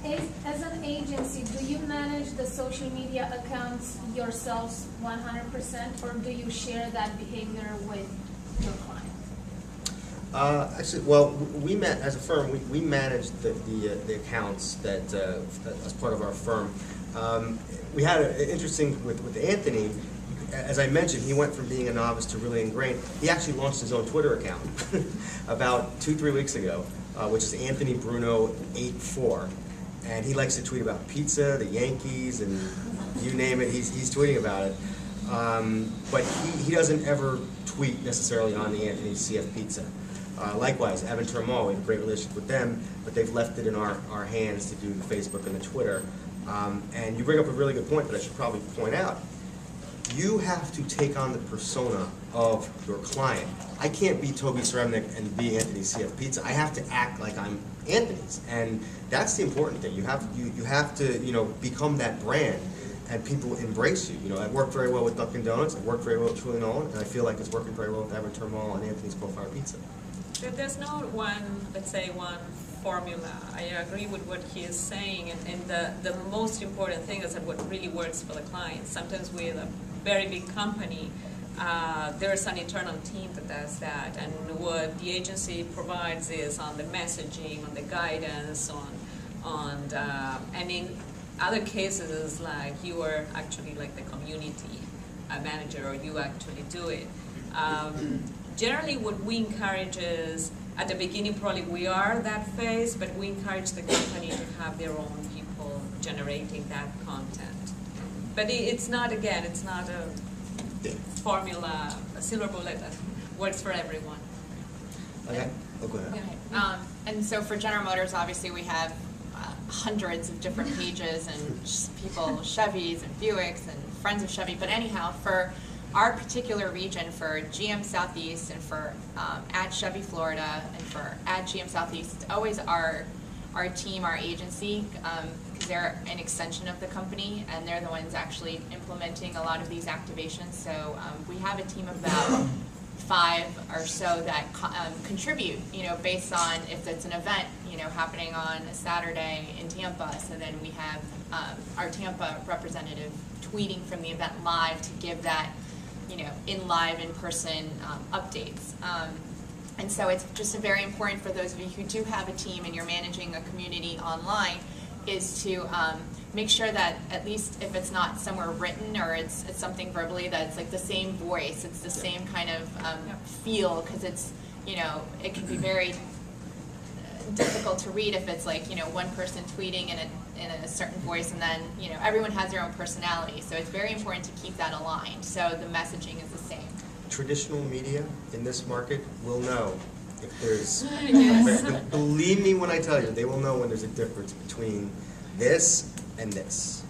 As an agency, do you manage the social media accounts yourselves 100%, or do you share that behavior with your client? Actually, well, as a firm, we manage the accounts that as part of our firm. We had an interesting with Anthony. As I mentioned, he went from being a novice to really ingrained. He actually launched his own Twitter account about 2-3 weeks ago, which is Anthony Bruno 84, and he likes to tweet about pizza, the Yankees, and you name it. He's tweeting about it, but he doesn't ever tweet necessarily on the Anthony CF Pizza. Likewise, Evan Termal, we have a great relationship with them, but they've left it in our hands to do the Facebook and the Twitter. And you bring up a really good point that I should probably point out. You have to take on the persona of your client. I can't be Toby Ceremnik and be Anthony CF Pizza. I have to act like I'm Anthony's, and that's the important thing. You have to become that brand, and people embrace you. It worked very well with Dunkin' Donuts. It worked very well with Truly Nolan, and I feel like it's working very well with Evan Termal and Anthony's Coal-Fire Pizza. There's not one, let's say, one formula. I agree with what he is saying, and the most important thing is that what really works for the client. Sometimes with a very big company, there's an internal team that does that, and what the agency provides is on the messaging, on the guidance, and in other cases it's like you are actually like the community manager, or you actually do it. Generally what we encourage is, at the beginning probably we are that phase, but we encourage the company to have their own people generating that content. But it's not, again, it's not a formula, a silver bullet that works for everyone. Okay. Oh, go ahead. Yeah. And so for General Motors, obviously we have hundreds of different pages and people, Chevys and Buicks and friends of Chevy. But anyhow, for our particular region, for GM Southeast and for at Chevy Florida and for at GM Southeast, it's always our team, our agency, because they're an extension of the company and they're the ones actually implementing a lot of these activations. So we have a team of about 5 or so that contribute, based on if it's an event, happening on a Saturday in Tampa. So then we have our Tampa representative tweeting from the event live to give that, in-person updates. And so it's just very important for those of you who do have a team and you're managing a community online is to make sure that at least if it's not somewhere written or it's something verbally, that it's like the same voice, it's the same kind of feel, because it's, it can be very difficult to read if it's like, one person tweeting in a certain voice and then, everyone has their own personality. So it's very important to keep that aligned. So the messaging is the same. Traditional media in this market will know if there's, Yes. believe me when I tell you, they will know when there's a difference between this and this.